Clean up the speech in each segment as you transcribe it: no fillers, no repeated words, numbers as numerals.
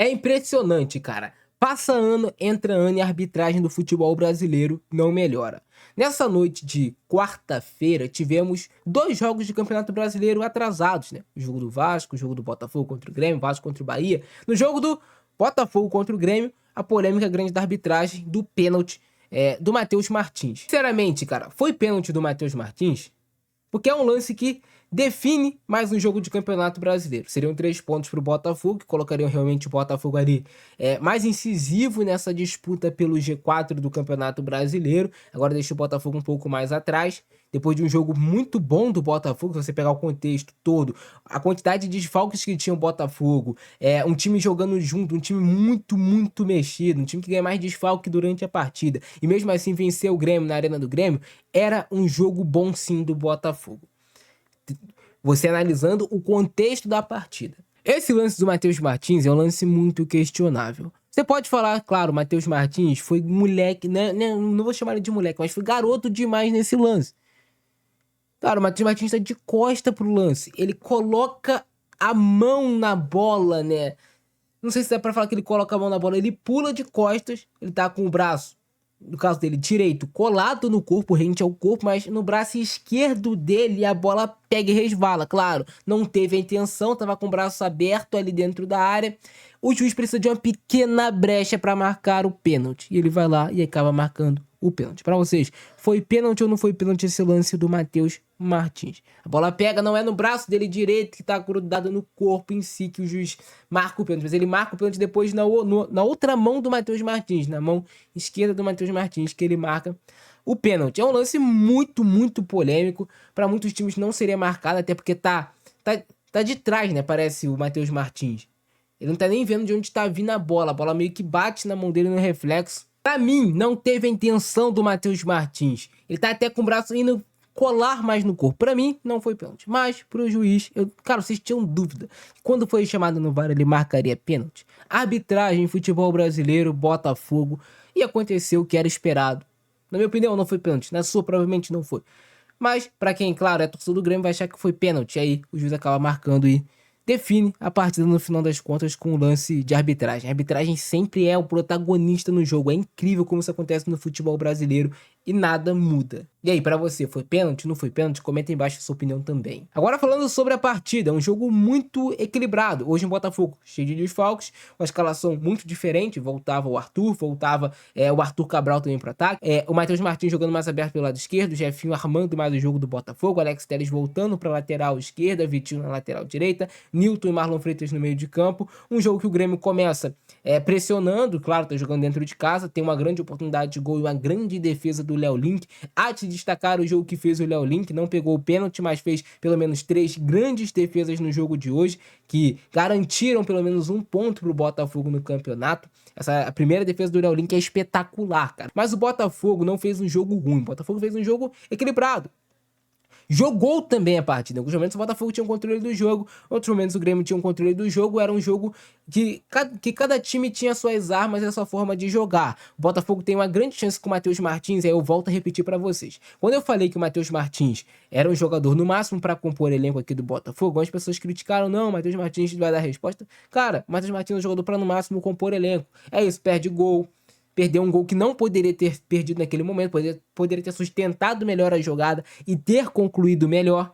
É impressionante, cara. Passa ano, entra ano e a arbitragem do futebol brasileiro não melhora. Nessa noite de quarta-feira, tivemos 2 jogos de Campeonato Brasileiro atrasados, né? O jogo do Vasco, o jogo do Botafogo contra o Grêmio, Vasco contra o Bahia. No jogo do Botafogo contra o Grêmio, a polêmica grande da arbitragem do pênalti do Matheus Martins. Sinceramente, cara, foi pênalti do Matheus Martins? Porque é um lance que define mais um jogo de Campeonato Brasileiro. Seriam 3 pontos para o Botafogo, que colocariam realmente o Botafogo ali mais incisivo nessa disputa pelo G4 do Campeonato Brasileiro. Agora deixa o Botafogo um pouco mais atrás. Depois de um jogo muito bom do Botafogo, se você pegar o contexto todo, a quantidade de desfalques que tinha o Botafogo, um time jogando junto, um time muito mexido, um time que ganha mais desfalque durante a partida, e mesmo assim vencer o Grêmio na Arena do Grêmio, era um jogo bom sim do Botafogo. Você analisando o contexto da partida. Esse lance do Matheus Martins é um lance muito questionável. Você pode falar, claro, o Matheus Martins foi moleque, né, não vou chamar ele de moleque, mas foi garoto demais nesse lance. Cara, o Matheus Martins tá de costa pro lance. Ele coloca a mão na bola, né? Não sei se dá pra falar que ele coloca a mão na bola. Ele pula de costas, ele tá com o braço, no caso dele, direito, colado no corpo, rente ao corpo, mas no braço esquerdo dele a bola pega e resvala. Claro, não teve a intenção, tava com o braço aberto ali dentro da área. O juiz precisa de uma pequena brecha para marcar o pênalti. E ele vai lá e acaba marcando o pênalti. Para vocês, foi pênalti ou não foi pênalti esse lance do Matheus Martins? A bola pega, não é no braço dele direito que tá grudado no corpo em si que o juiz marca o pênalti. Mas ele marca o pênalti depois na outra mão do Matheus Martins, na mão esquerda do Matheus Martins, que ele marca o pênalti. É um lance muito polêmico. Para muitos times não seria marcado, até porque tá de trás, né? Parece o Matheus Martins. Ele não tá nem vendo de onde tá vindo a bola meio que bate na mão dele no reflexo. Pra mim, não teve a intenção do Matheus Martins. Ele tá até com o braço indo colar mais no corpo. Pra mim, não foi pênalti. Mas, pro juiz, cara, vocês tinham dúvida. Quando foi chamado no VAR, ele marcaria pênalti? Arbitragem, futebol brasileiro, Botafogo. E aconteceu o que era esperado. Na minha opinião, não foi pênalti. Na sua, provavelmente não foi. Mas, pra quem, claro, é torcedor do Grêmio, vai achar que foi pênalti. Aí, o juiz acaba marcando e define a partida no final das contas com o lance de arbitragem. A arbitragem sempre é o protagonista no jogo. É incrível como isso acontece no futebol brasileiro e nada muda. E aí, pra você, foi pênalti? Não foi pênalti? Comenta aí embaixo a sua opinião também. Agora falando sobre a partida, é um jogo muito equilibrado. Hoje em Botafogo, cheio de desfalques, uma escalação muito diferente. Voltava o Arthur, o Arthur Cabral também pro ataque. O Matheus Martins jogando mais aberto pelo lado esquerdo, o Jefinho armando mais o jogo do Botafogo, o Alex Telles voltando pra lateral esquerda, Vitinho na lateral direita, Nilton e Marlon Freitas no meio de campo. Um jogo que o Grêmio começa pressionando, claro, tá jogando dentro de casa, tem uma grande oportunidade de gol e uma grande defesa do Léo Link. Há de destacar o jogo que fez o Léo Link, não pegou o pênalti, mas fez pelo menos 3 grandes defesas no jogo de hoje, que garantiram pelo menos 1 ponto pro Botafogo no campeonato. A primeira defesa do Léo Link é espetacular, cara. Mas o Botafogo não fez um jogo ruim, o Botafogo fez um jogo equilibrado. Jogou também a partida. Em alguns momentos o Botafogo tinha um controle do jogo, em outros momentos o Grêmio tinha um controle do jogo. Era um jogo que cada time tinha suas armas e a sua forma de jogar. O Botafogo tem uma grande chance com o Matheus Martins, aí eu volto a repetir pra vocês. Quando eu falei que o Matheus Martins era um jogador no máximo pra compor elenco aqui do Botafogo, algumas pessoas criticaram, não, o Matheus Martins vai dar a resposta. Cara, o Matheus Martins é um jogador pra no máximo compor elenco. É isso, perde gol. Perdeu um gol que não poderia ter perdido naquele momento, poderia ter sustentado melhor a jogada e ter concluído melhor.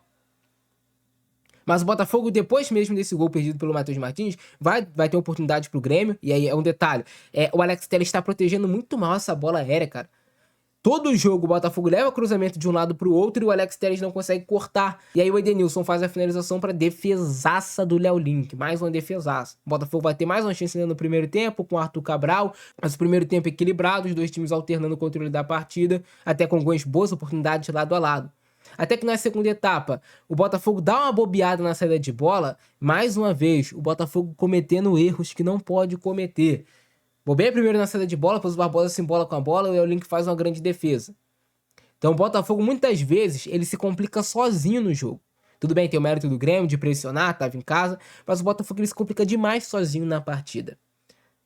Mas o Botafogo, depois mesmo desse gol perdido pelo Matheus Martins, vai ter oportunidade pro Grêmio. E aí é um detalhe, o Alex Telles está protegendo muito mal essa bola aérea, cara. Todo jogo o Botafogo leva cruzamento de um lado pro outro e o Alex Telles não consegue cortar. E aí o Edenilson faz a finalização pra defesaça do Léo Link. Mais uma defesaça. O Botafogo vai ter mais uma chance no primeiro tempo com o Arthur Cabral. Mas o primeiro tempo equilibrado, os dois times alternando o controle da partida, até com algumas boas oportunidades lado a lado. Até que na segunda etapa, o Botafogo dá uma bobeada na saída de bola. Mais uma vez, o Botafogo cometendo erros que não pode cometer. Bobeia primeiro na saída de bola, depois o Barbosa se embola com a bola e o Link faz uma grande defesa. Então o Botafogo muitas vezes ele se complica sozinho no jogo. Tudo bem, tem o mérito do Grêmio de pressionar, tava em casa, mas o Botafogo ele se complica demais sozinho na partida.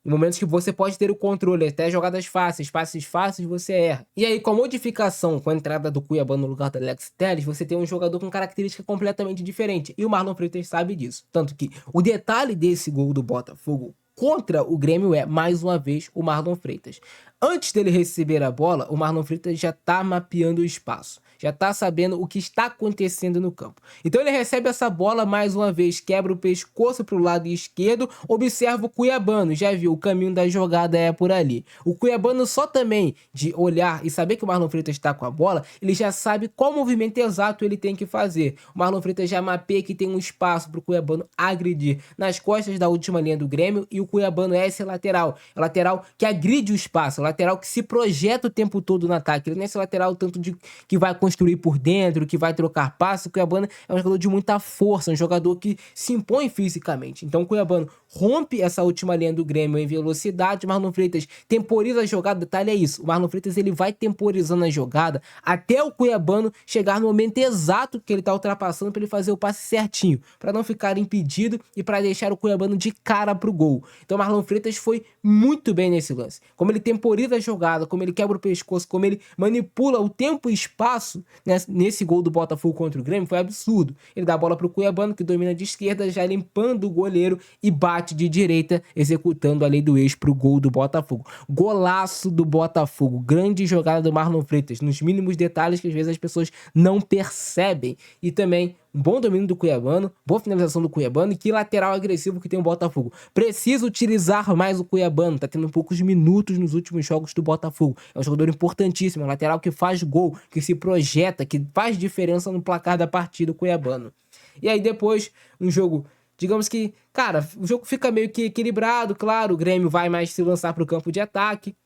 Em momentos que você pode ter o controle, até jogadas fáceis, passes fáceis, você erra. E aí, com a modificação, com a entrada do Cuiabá no lugar do Alex Telles, você tem um jogador com característica completamente diferente. E o Marlon Freitas sabe disso. Tanto que o detalhe desse gol do Botafogo contra o Grêmio é, mais uma vez, o Marlon Freitas. Antes dele receber a bola, o Marlon Freitas já tá mapeando o espaço, já tá sabendo o que está acontecendo no campo. Então ele recebe essa bola mais uma vez, quebra o pescoço pro lado esquerdo, observa o Cuiabano, já viu, o caminho da jogada é por ali. O Cuiabano só também de olhar e saber que o Marlon Freitas está com a bola, ele já sabe qual movimento exato ele tem que fazer. O Marlon Freitas já mapeia que tem um espaço pro Cuiabano agredir nas costas da última linha do Grêmio, e o Cuiabano é esse lateral. É o lateral que agride o espaço, é o lateral que se projeta o tempo todo no ataque. Ele não é esse lateral tanto de que vai construir por dentro, que vai trocar passe. O Cuiabano é um jogador de muita força, um jogador que se impõe fisicamente. Então o Cuiabano rompe essa última linha do Grêmio em velocidade. O Marlon Freitas temporiza a jogada. Detalhe é isso, o Marlon Freitas ele vai temporizando a jogada até o Cuiabano chegar no momento exato que ele tá ultrapassando, para ele fazer o passe certinho, para não ficar impedido e para deixar o Cuiabano de cara pro gol. Então o Marlon Freitas foi muito bem nesse lance. Como ele temporiza a jogada, como ele quebra o pescoço, como ele manipula o tempo e espaço nesse gol do Botafogo contra o Grêmio, foi absurdo. Ele dá a bola pro Cuiabano, que domina de esquerda, já limpando o goleiro, e bate de direita, executando a lei do ex pro gol do Botafogo. Golaço do Botafogo, grande jogada do Marlon Freitas, nos mínimos detalhes que às vezes as pessoas não percebem. E também um bom domínio do Cuiabano, boa finalização do Cuiabano, e que lateral agressivo que tem o Botafogo. Precisa utilizar mais o Cuiabano, tá tendo poucos minutos nos últimos jogos do Botafogo. É um jogador importantíssimo, é um lateral que faz gol, que se projeta, que faz diferença no placar da partida, o Cuiabano. E aí depois, um jogo, digamos que, cara, o jogo fica meio que equilibrado, claro, o Grêmio vai mais se lançar pro campo de ataque,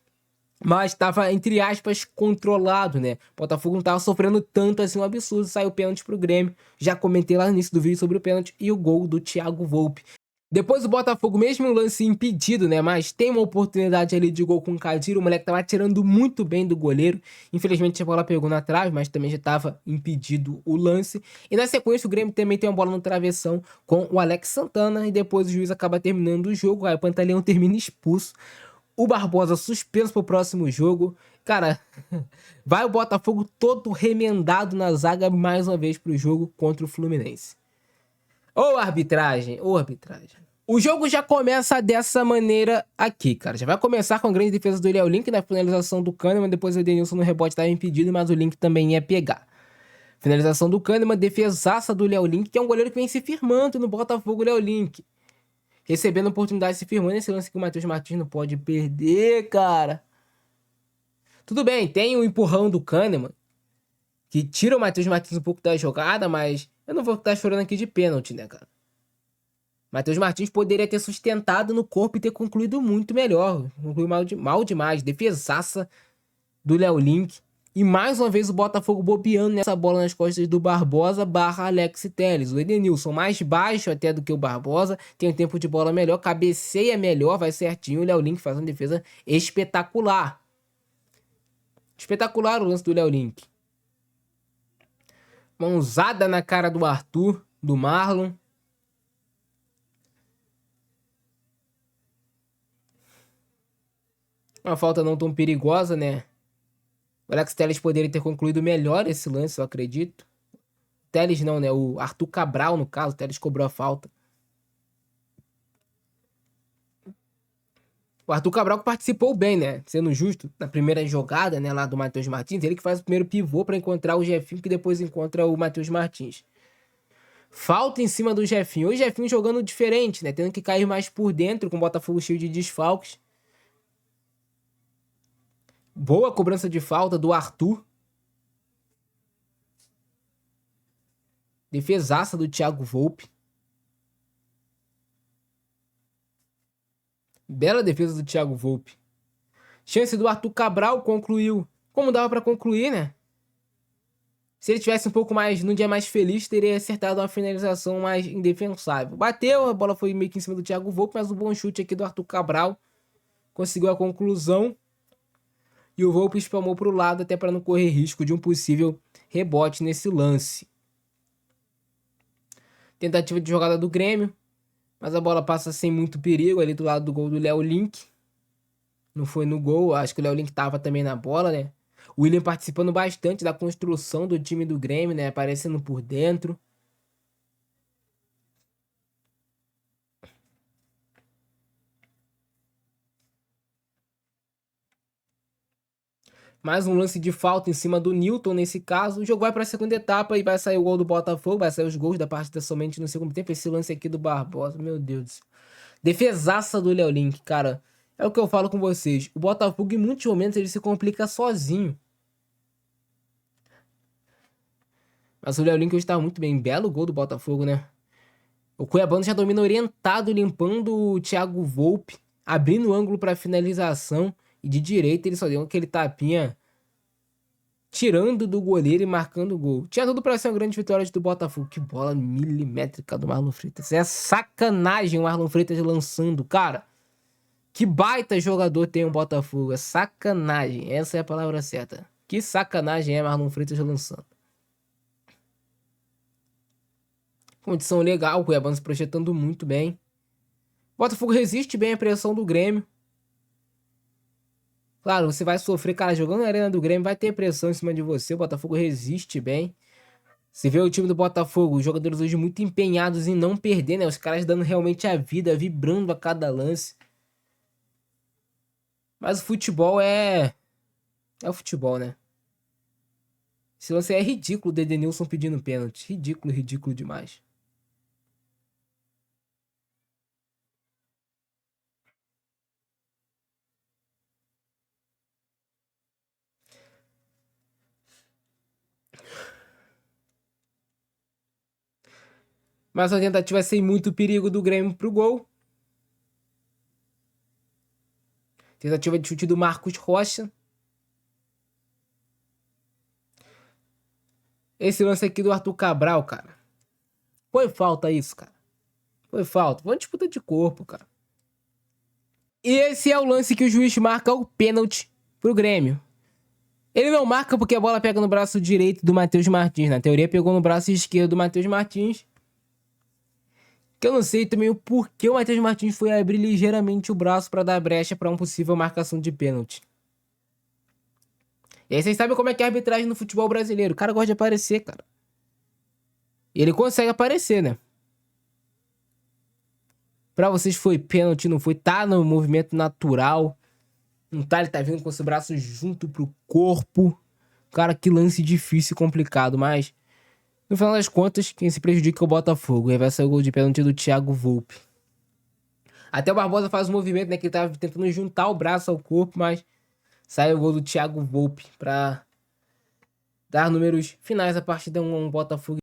mas estava, entre aspas, controlado, né? O Botafogo não estava sofrendo tanto assim, um absurdo. Saiu pênalti pro Grêmio. Já comentei lá no início do vídeo sobre o pênalti e o gol do Thiago Volpe. Depois o Botafogo, mesmo um lance impedido, né? Mas tem uma oportunidade ali de gol com o Cadiro. O moleque tava tirando muito bem do goleiro. Infelizmente a bola pegou na trave, mas também já estava impedido o lance. E na sequência o Grêmio também tem uma bola no travessão com o Alex Santana. E depois o juiz acaba terminando o jogo. Aí o Pantaleão termina expulso. O Barbosa suspenso pro próximo jogo. Cara, vai o Botafogo todo remendado na zaga mais uma vez pro jogo contra o Fluminense. Ô arbitragem, ô arbitragem. O jogo já começa dessa maneira aqui, cara. Já vai começar com a grande defesa do Léo Link na finalização do Kahneman. Depois o Edenilson no rebote estava impedido, mas o Link também ia pegar. Finalização do Kahneman, defesaça do Léo Link, que é um goleiro que vem se firmando no Botafogo, Léo Link. Recebendo oportunidade, se firmando nesse lance que o Matheus Martins não pode perder, cara. Tudo bem, tem o empurrão do Kahneman, que tira o Matheus Martins um pouco da jogada, mas eu não vou estar chorando aqui de pênalti, né, cara? Matheus Martins poderia ter sustentado no corpo e ter concluído muito melhor. Concluiu mal demais. Defesaça do Léo Link. E mais uma vez o Botafogo bobeando nessa bola nas costas do Barbosa / Alex Telles. O Edenilson mais baixo até do que o Barbosa, tem um tempo de bola melhor, cabeceia melhor, vai certinho. O Léo Link faz uma defesa espetacular. Espetacular o lance do Léo Link. Mãozada na cara do Arthur, do Marlon. Uma falta não tão perigosa, né? O Alex Telles poderia ter concluído melhor esse lance, eu acredito. Telles não, né? O Arthur Cabral, no caso. O Telles cobrou a falta. O Arthur Cabral que participou bem, né? Sendo justo, na primeira jogada, né? Lá do Matheus Martins. Ele que faz o primeiro pivô para encontrar o Jefinho, que depois encontra o Matheus Martins. Falta em cima do Jefinho. O Jefinho jogando diferente, né? Tendo que cair mais por dentro, com o Botafogo cheio de desfalques. Boa cobrança de falta do Arthur. Defesaça do Thiago Volpe. Bela defesa do Thiago Volpe. Chance do Arthur Cabral, concluiu. Como dava pra concluir, né? Se ele tivesse um pouco mais, num dia mais feliz, teria acertado uma finalização mais indefensável. Bateu, a bola foi meio que em cima do Thiago Volpe, mas um bom chute aqui do Arthur Cabral. Conseguiu a conclusão. E o Volpe espalmou para o lado até para não correr risco de um possível rebote nesse lance. Tentativa de jogada do Grêmio, mas a bola passa sem muito perigo ali do lado do gol do Léo Link. Não foi no gol, acho que o Léo Link estava também na bola, né? O William participando bastante da construção do time do Grêmio, né? Aparecendo por dentro. Mais um lance de falta em cima do Newton nesse caso. O jogo vai para a segunda etapa e vai sair o gol do Botafogo. Vai sair os gols da partida somente no segundo tempo. Esse lance aqui do Barbosa, meu Deus do céu. Defesaça do Léo Link, cara. É o que eu falo com vocês. O Botafogo, em muitos momentos, ele se complica sozinho. Mas o Léo Link hoje tá muito bem. Belo gol do Botafogo, né? O Cuiabano já domina orientado, limpando o Thiago Volpe, abrindo o ângulo para finalização. E de direita ele só deu aquele tapinha, tirando do goleiro e marcando o gol. Tinha tudo para ser uma grande vitória do Botafogo. Que bola milimétrica do Marlon Freitas. É sacanagem o Marlon Freitas lançando, cara. Que baita jogador tem o Botafogo. É sacanagem. Essa é a palavra certa. Que sacanagem é Marlon Freitas lançando. Condição legal, o Cuiabano se projetando muito bem. O Botafogo resiste bem à pressão do Grêmio. Claro, você vai sofrer, cara, jogando na arena do Grêmio, vai ter pressão em cima de você. O Botafogo resiste bem. Você vê o time do Botafogo, os jogadores hoje muito empenhados em não perder, né? Os caras dando realmente a vida, vibrando a cada lance. Mas o futebol é o futebol, né? Esse lance é ridículo, o Edenilson pedindo pênalti. Ridículo, ridículo demais. Mas a tentativa sem muito perigo do Grêmio pro gol. Tentativa de chute do Marcos Rocha. Esse lance aqui do Arthur Cabral, cara. Foi falta isso, cara. Foi falta. Foi uma disputa de corpo, cara. E esse é o lance que o juiz marca o pênalti pro Grêmio. Ele não marca porque a bola pega no braço direito do Matheus Martins. Na teoria, pegou no braço esquerdo do Matheus Martins. Que eu não sei também o porquê o Matheus Martins foi abrir ligeiramente o braço para dar brecha para uma possível marcação de pênalti. E aí vocês sabem como é que é a arbitragem no futebol brasileiro. O cara gosta de aparecer, cara. E ele consegue aparecer, né? Pra vocês foi pênalti, não foi? Tá no movimento natural. Não tá, ele tá vindo com os braços junto pro corpo. Cara, que lance difícil e complicado, mas no final das contas, quem se prejudica é o Botafogo. E aí vai sair o gol de pênalti do Thiago Volpe. Até o Barbosa faz o movimento, né? Que ele tava tentando juntar o braço ao corpo, mas sai o gol do Thiago Volpe pra dar números finais à partida 1-1 Botafogo.